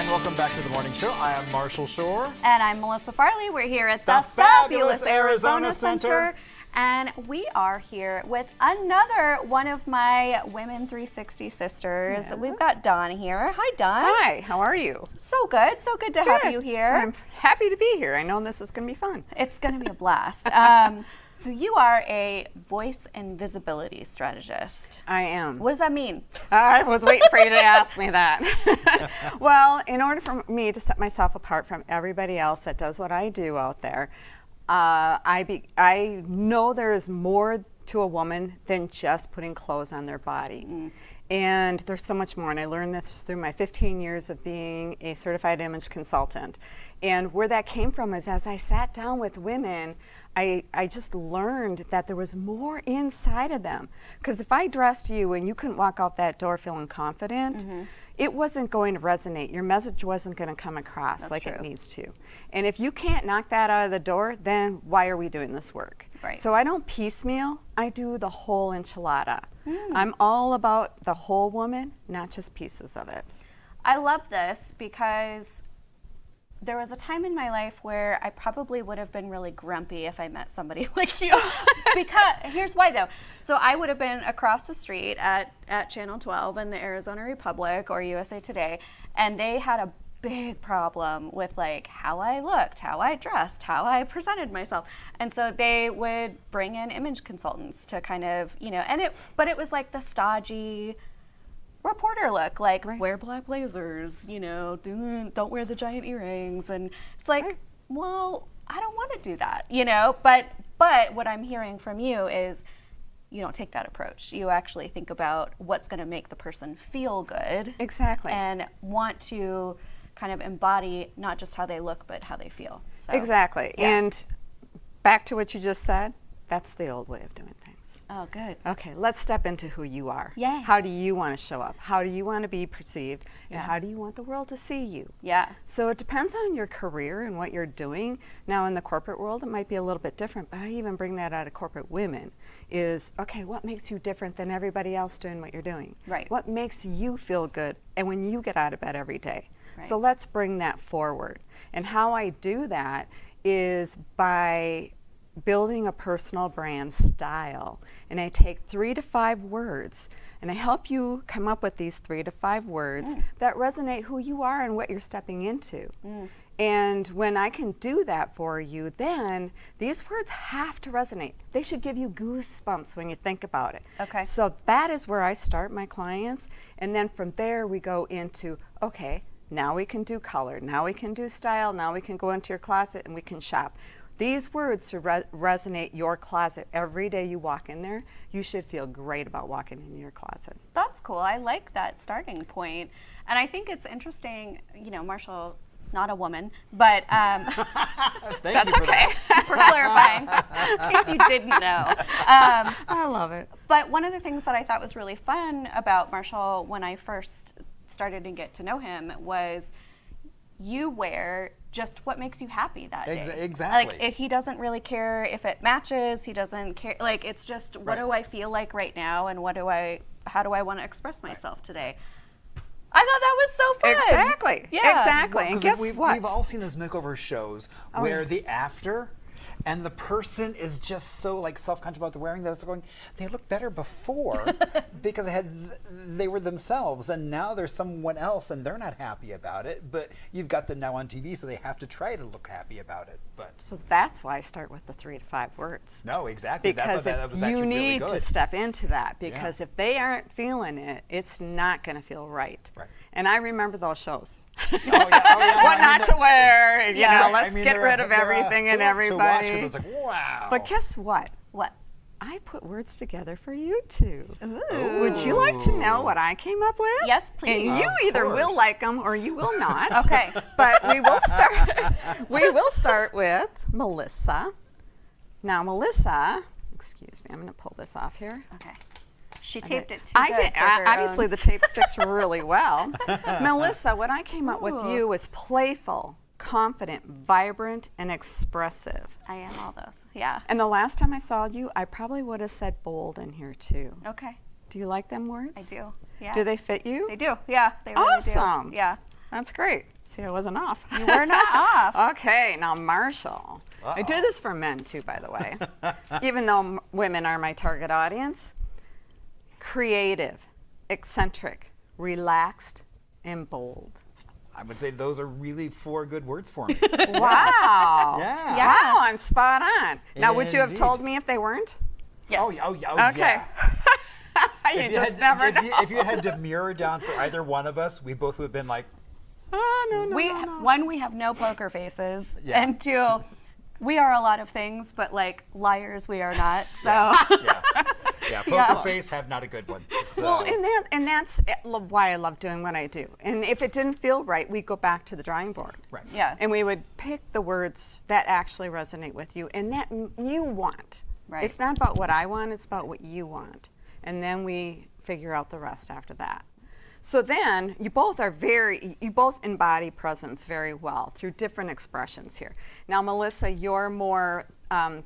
And welcome back to the morning show. I am Marshall Shore. And I'm Melissa Farley. We're here at The the fabulous fabulous Arizona Arizona Center. And we are here with another one of my Women 360 sisters. Yes. We've got Dawn here. Hi, Dawn. Hi, how are you? So good to have you here. I'm happy to be here. I know this is going to be fun. It's going to be a blast. So you are a voice and visibility strategist. I am. What does that mean? I was waiting for you to ask me that. Well, in order for me to set myself apart from everybody else that does what I do out there, I know there is more to a woman than just putting clothes on their body. And there's so much more, and I learned this through my 15 years of being a certified image consultant. And where that came from is as I sat down with women, I just learned that there was more inside of them. Because if I dressed you and you couldn't walk out that door feeling confident, it wasn't going to resonate. Your message wasn't going to come across That's like true. it needs to. And if you can't knock that out of the door, then why are we doing this work? Right. So I don't piecemeal, I do the whole enchilada. I'm all about the whole woman, not just pieces of it. I love this because there was a time in my life where I probably would have been really grumpy if I met somebody like you. Because here's why though. So I would have been across the street at Channel 12 in the Arizona Republic or USA Today, and they had a big problem with like how I looked, how I dressed, how I presented myself. And so they would bring in image consultants to kind of, but it was like the stodgy reporter look, like wear black blazers, don't wear the giant earrings. And it's like, well, I don't want to do that, but what I'm hearing from you is you don't take that approach. You actually think about what's going to make the person feel good. Exactly. And want to kind of embody not just how they look, but how they feel. So, Exactly. yeah. And back to what you just said, that's the old way of doing things. Oh, good. Okay, let's step into who you are. Yay. How do you want to show up? How do you want to be perceived? And Yeah. how do you want the world to see you? Yeah. So it depends on your career and what you're doing. Now in the corporate world, it might be a little bit different, but I even bring that out of corporate women is, okay, what makes you different than everybody else doing what you're doing? Right. What makes you feel good and when you get out of bed every day? Right. So let's bring that forward. And how I do that is by building a personal brand style. And I take 3 to 5 words and I help you come up with these 3 to 5 words that resonate who you are and what you're stepping into. And when I can do that for you, then these words have to resonate. They should give you goosebumps when you think about it. Okay. So that is where I start my clients. And then from there we go into, okay, now we can do color, now we can do style, now we can go into your closet and we can shop. These words should resonate your closet. Every day you walk in there, you should feel great about walking in your closet. That's cool. I like that starting point. And I think it's interesting, Marshall, not a woman, but Thank That's you for okay. that. for clarifying, in case you didn't know. I love it. But one of the things that I thought was really fun about Marshall when I first started to get to know him was you wear just what makes you happy that day. Exactly. Like he doesn't really care if it matches. He doesn't care. Like it's just what do I feel like right now, and how do I want to express myself today? I thought that was so fun. Exactly. Yeah. Exactly. Well, And 'cause guess what? We've all seen those makeover shows where the after and the person is just so like self-conscious about the wearing that it's going, they look better before because they were themselves, and now there's someone else and they're not happy about it, but you've got them now on TV, so they have to try to look happy about it. But So that's why I start with the 3 to 5 words. no, exactly. Because that was if actually you really need good. to step into that, because if they aren't feeling it, it's not going to feel right. Right. And I remember those shows. Oh, yeah, What not to wear, you know, let's I mean, get they're- rid of they're, everything and they're up to watch 'cause everybody. it's like, wow. But guess what? What? I put words together for you two. Would you like to know what I came up with? Yes, please. And you Of either will course. like them or you will not. Okay. But we will start. We will start with Melissa. Now, Melissa, excuse me, I'm going to pull this off here. Okay. She taped it too I good did. for her Obviously, own. the tape sticks really well. Melissa, what I came up with Ooh. you was playful, confident, vibrant, and expressive. I am all those. Yeah. And the last time I saw you, I probably would have said bold in here too. Okay. Do you like them words? I do. Yeah. Do they fit you? They do. Yeah. They really Awesome. do. Yeah. That's great. See, I wasn't off. You were not off. Okay, now Marshall. I do this for men too, by the way. Even though women are my target audience. Creative, eccentric, relaxed, and bold. I would say those are really 4 good words for me. Wow. Yeah. Yeah. Wow, I'm spot on. Now, would you have Indeed. told me if they weren't? Yes. Oh, Okay. yeah. You just never know. If you had to mirror down for either one of us, we both would have been like, Oh, no. One, we have no poker faces, Yeah. and 2, we are a lot of things, but like liars, we are not. So yeah, poker face, have not a good one. So. Well, and that's why I love doing what I do. And if it didn't feel right, we'd go back to the drawing board. Right. yeah, And we would pick the words that actually resonate with you and that you want. Right. It's not about what I want, it's about what you want. And then we figure out the rest after that. So then you both embody presence very well through different expressions here. Now, Melissa, you're more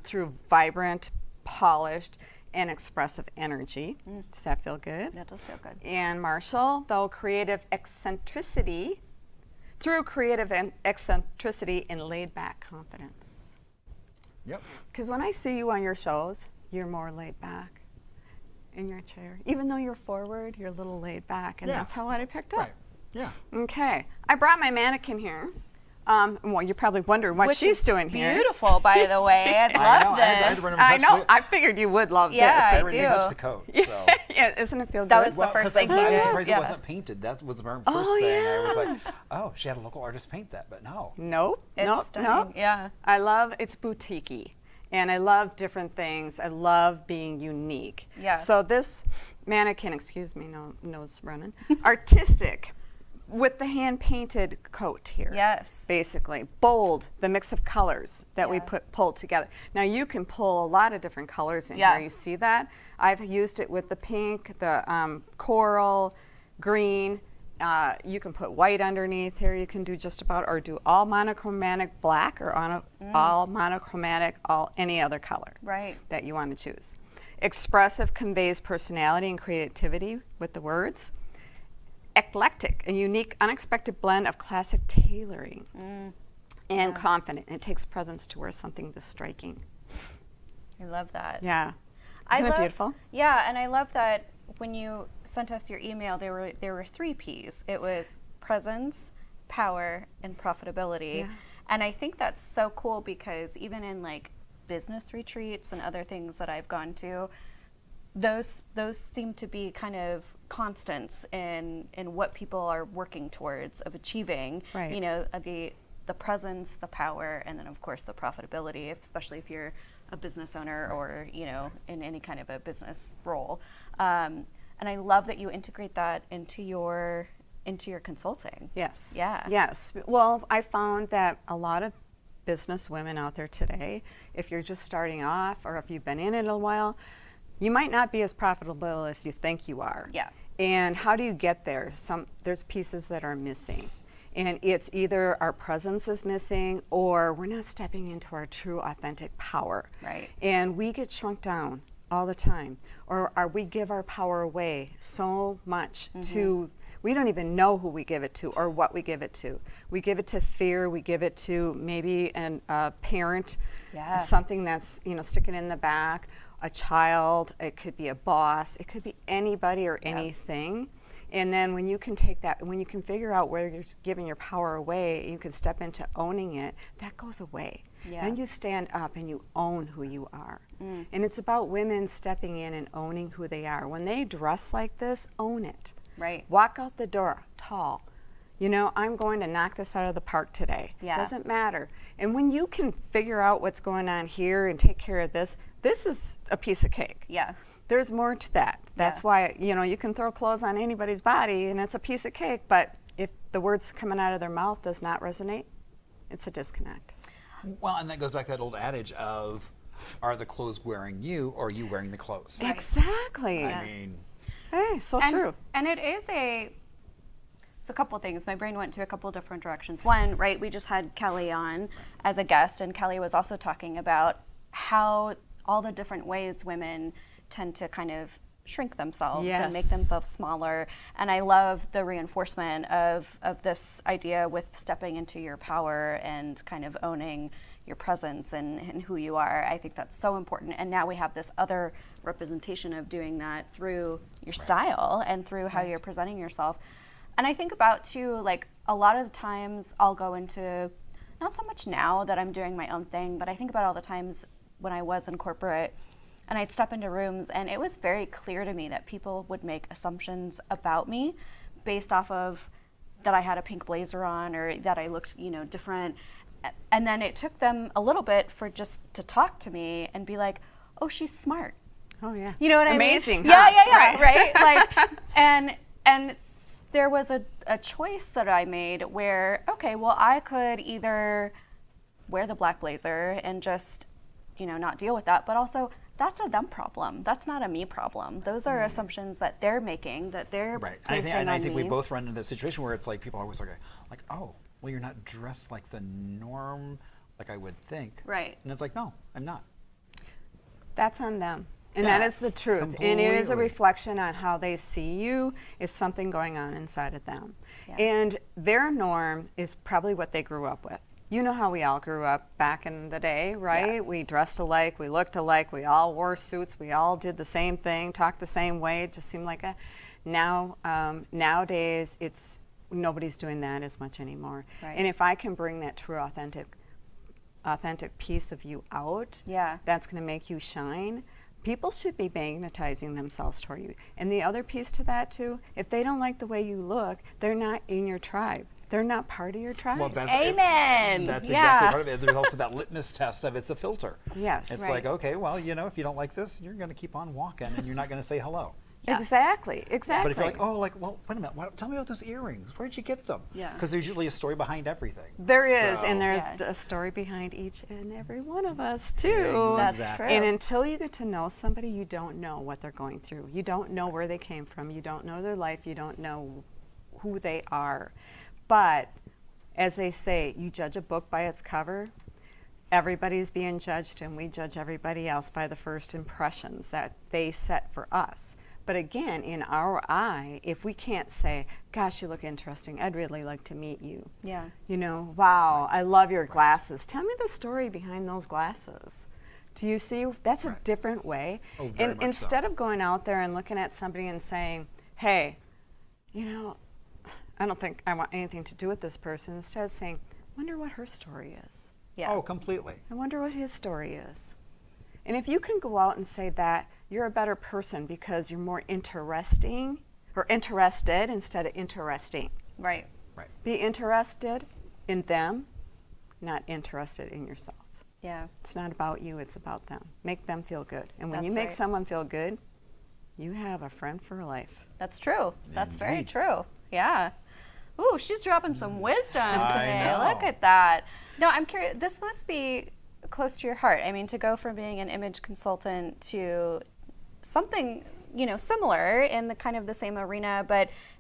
through vibrant, polished, and expressive energy. Does that feel good? that does feel good. And Marshall, though creative eccentricity, through creative eccentricity and laid back confidence. Yep. Because when I see you on your shows, you're more laid back in your chair. Even though you're forward, you're a little laid back, and Yeah. that's how I picked up. Right. Yeah. Okay. I brought my mannequin here. Well, you're probably wondering what Which she's is doing here. Beautiful, by the way. I I know. love I had to this. run over and I touch know. the- I figured you would love Yeah, this. I I already do. touched the coat. So. Yeah, isn't it feel That good? was the first thing I he was did. surprised Yeah. it wasn't painted. That was my first Oh, thing. I was yeah. like, oh, she had a local artist paint that, but no. Nope. It's nope. stunning. Nope. Yeah. I love it's boutique-y, and I love different things. I love being unique. Yeah. So this mannequin, excuse me, nose running, artistic, with the hand-painted coat here. Yes. Basically, bold, the mix of colors that we Yeah. pulled together. Now you can pull a lot of different colors in Yeah. here. You see that? I've used it with the pink, the coral, green. You can put white underneath here. You can do just about, or do all monochromatic black, or all monochromatic, any other color Right. that you want to choose. Expressive conveys personality and creativity with the words. Eclectic, a unique, unexpected blend of classic tailoring. And confident. It takes presence to wear something this striking. I love that. Yeah. I Isn't it love, beautiful? Yeah, and I love that when you sent us your email, there were 3 P's. It was presence, power, and profitability. Yeah. And I think that's so cool because even in like business retreats and other things that I've gone to, those seem to be kind of constants in what people are working towards of achieving. Right. You know, the presence, the power, and then of course the profitability, especially if you're a business owner or, you know, in any kind of a business role. And I love that you integrate that into your consulting. Yes. Yeah. Yes. Well, I found that a lot of business women out there today, if you're just starting off or if you've been in it a while, you might not be as profitable as you think you are. Yeah. And how do you get there? There's pieces that are missing. And it's either our presence is missing or we're not stepping into our true authentic power. Right. And we get shrunk down all the time. Or we give our power away so much to, we don't even know who we give it to or what we give it to. We give it to fear, we give it to maybe a parent, Yeah. something that's, sticking in the back, a child, it could be a boss, it could be anybody or anything. And then when you can take that, when you can figure out where you're giving your power away, you can step into owning it, that goes away. Yeah. Then you stand up and you own who you are. And it's about women stepping in and owning who they are. When they dress like this, own it. Right. Walk out the door tall. I'm going to knock this out of the park today. Yeah. Doesn't matter. And when you can figure out what's going on here and take care of this is a piece of cake. Yeah. There's more to that. That's Yeah. why, you can throw clothes on anybody's body and it's a piece of cake, but if the words coming out of their mouth does not resonate, it's a disconnect. Well, and that goes back to that old adage of, are the clothes wearing you or are you wearing the clothes? Right. Exactly. I mean, Hey, so And, true. and it is it's a couple of things. My brain went to a couple of different directions. One, right, we just had Kelly on as a guest, and Kelly was also talking about how all the different ways women tend to kind of shrink themselves Yes. and make themselves smaller. And I love the reinforcement of this idea with stepping into your power and kind of owning your presence and who you are. I think that's so important. And now we have this other representation of doing that through your style and through how you're presenting yourself. And I think about too, like a lot of the times I'll go into, not so much now that I'm doing my own thing, but I think about all the times when I was in corporate and I'd step into rooms and it was very clear to me that people would make assumptions about me based off of that I had a pink blazer on or that I looked, different. And then it took them a little bit for just to talk to me and be like, oh, she's smart. Oh yeah. You know what Amazing, I mean? huh? Yeah, right? Like, and there was a choice that I made where, okay, well, I could either wear the black blazer and just, not deal with that, but also that's a them problem. That's not a me problem. Those are assumptions that they're making, that they're Right. placing And I on think me. we both run into this situation where it's like people are always like, oh, well, you're not dressed like the norm, like I would think. Right. And it's like, no, I'm not. That's on them. And Yeah, that is the truth. And it is a completely. reflection on how they see you, is something going on inside of them. Yeah. And their norm is probably what they grew up with. You know how we all grew up back in the day, right? Yeah. We dressed alike, we looked alike, we all wore suits, we all did the same thing, talked the same way. It just seemed like nowadays it's nobody's doing that as much anymore. Right. And if I can bring that true authentic piece of you out, Yeah. that's going to make you shine. People should be magnetizing themselves toward you. And the other piece to that too, if they don't like the way you look, they're not in your tribe. They're not part of your tribe. Well, that's Amen. That's Yeah. exactly part of it. There's also that litmus test of it's a filter. Yes. It's Right. like, okay, well, if you don't like this, you're going to keep on walking and you're not going to say hello. Yeah. Exactly. But if you're like, well, wait a minute, tell me about those earrings. Where'd you get them? Yeah. Because there's usually a story behind everything. There is, So- and there's Yeah. a story behind each and every one of us too. That's Exactly. true. And until you get to know somebody, you don't know what they're going through. You don't know where they came from. You don't know their life. You don't know who they are. But as they say, you judge a book by its cover. Everybody's being judged, and we judge everybody else by the first impressions that they set for us. But again, in our eye, if we can't say, gosh, you look interesting, I'd really like to meet you. Yeah. Wow, I love your glasses. Tell me the story behind those glasses. Do you see? That's a different way. Oh, very and much instead so. of going out there and looking at somebody and saying, hey, I don't think I want anything to do with this person, instead of saying, wonder what her story is. Yeah. Oh, completely. I wonder what his story is. And if you can go out and say that, you're a better person because you're more interesting or interested instead of interesting. Right. Right. Be interested in them, not interested in yourself. Yeah. It's not about you, it's about them. Make them feel good. And when you That's make right. someone feel good, you have a friend for life. That's true. That's very Indeed. true. Yeah. Ooh, she's dropping some wisdom today. know. Look at that. No, I'm curious. This must be close to your heart. I mean, to go from being an image consultant to something, similar in the kind of the same arena,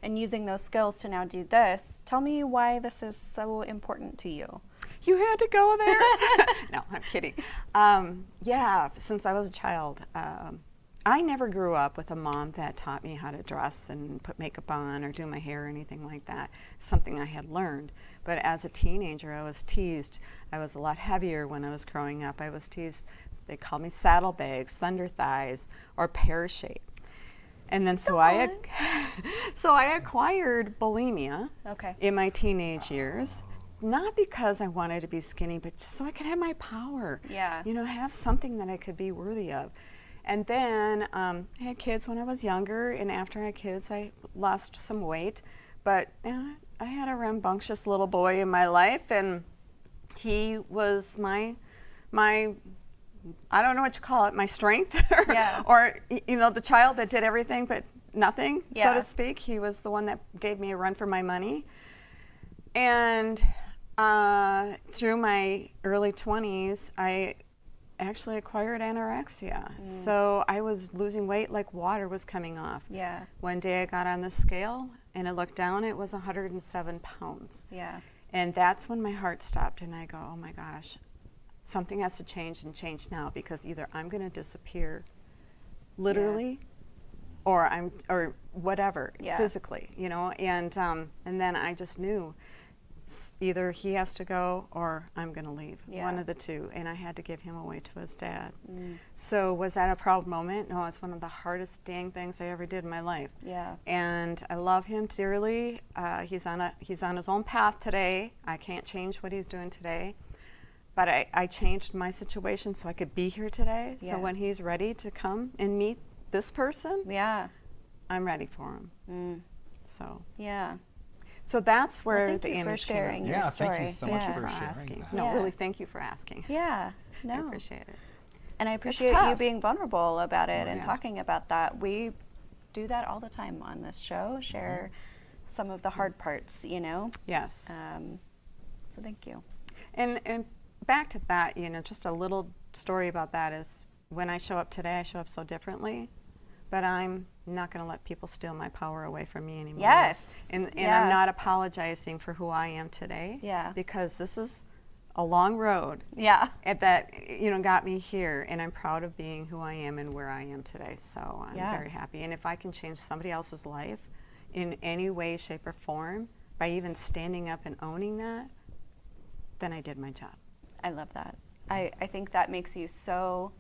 and using those skills to now do this. Tell me why this is so important to you. You had to go there? No, I'm kidding. Since I was a child, I never grew up with a mom that taught me how to dress and put makeup on or do my hair or anything like that. Something I had learned. But as a teenager, I was teased. I was a lot heavier when I was growing up. I was teased. They called me saddlebags, thunder thighs, or pear shape. And then so I acquired bulimia Okay. in my teenage years. Not because I wanted to be skinny, but just so I could have my power. Yeah. Have something that I could be worthy of. And then I had kids when I was younger, and after I had kids, I lost some weight. But I had a rambunctious little boy in my life, and he was my I don't know what you call it, my strength, Yeah. or the child that did everything but nothing, so Yeah. to speak. He was the one that gave me a run for my money. And through my early 20s, I actually acquired anorexia. So I was losing weight like water was coming off. Yeah. One day I got on the scale and I looked down, it was 107 pounds. Yeah. And that's when my heart stopped and I go, oh my gosh, something has to change and change now, because either I'm going to disappear literally or whatever, Yeah. physically, you know, and then I just knew either he has to go or I'm going to leave, Yeah. one of the two, and I had to give him away to his dad. So was that a proud moment? No, it's one of the hardest dang things I ever did in my life. Yeah. And I love him dearly. He's on his own path today. I can't change what he's doing today. But I changed my situation so I could be here today. Yeah. So when he's ready to come and meet this person, Yeah. I'm ready for him. So Yeah. that's where Thank the you for image sharing came your Yeah, story. thank you so much Yeah. for up. sharing asking. that. No, Yeah. really, thank you for asking. Yeah. No. I appreciate it. And I appreciate you tough. being vulnerable about it and Yes. talking about that. We do that all the time on this show, share some of the hard parts, you know? Yes. So thank you. And back to that, you know, just a little story about that is when I show up today, I show up so differently, but I'm not going to let people steal my power away from me anymore. Yes. And Yeah. I'm not apologizing for who I am today. Yeah. Because this is a long road Yeah. that, you know, got me here, and I'm proud of being who I am and where I am today. So I'm Yeah. very happy. And if I can change somebody else's life in any way, shape, or form by even standing up and owning that, then I did my job. I love that. I think that makes you so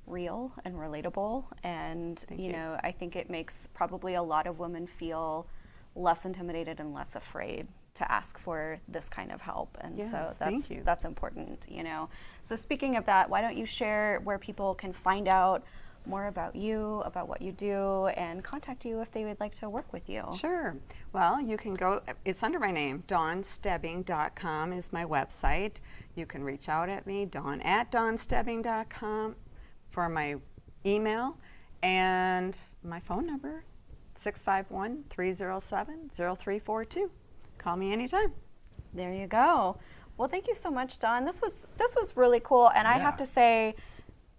real and relatable. And, Thank you you. know, I think it makes probably a lot of women feel less intimidated and less afraid to ask for this kind of help. And so Yes, thank that's you. that's important, you know. So speaking of that, why don't you share where people can find out more about you, about what you do, and contact you if they would like to work with you? Sure. Well, you can go, it's under my name, dawnstebbing.com is my website. You can reach out at me, dawn@dawnstebbing.com for my email, and my phone number, 651-307-0342. Call me anytime. There you go. Well, thank you so much, Dawn. This was really cool, and I have Yeah. to say,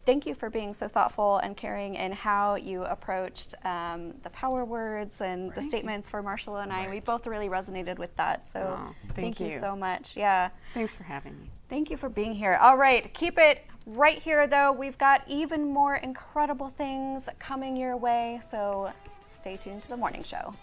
thank you for being so thoughtful and caring in how you approached the power words and the statements for Marshall and I. We both really resonated with that. So Oh, thank you thank you. so much. Yeah. Thanks for having me. Thank you for being here. All right, keep it right here, though. We've got even more incredible things coming your way, so stay tuned to the morning show.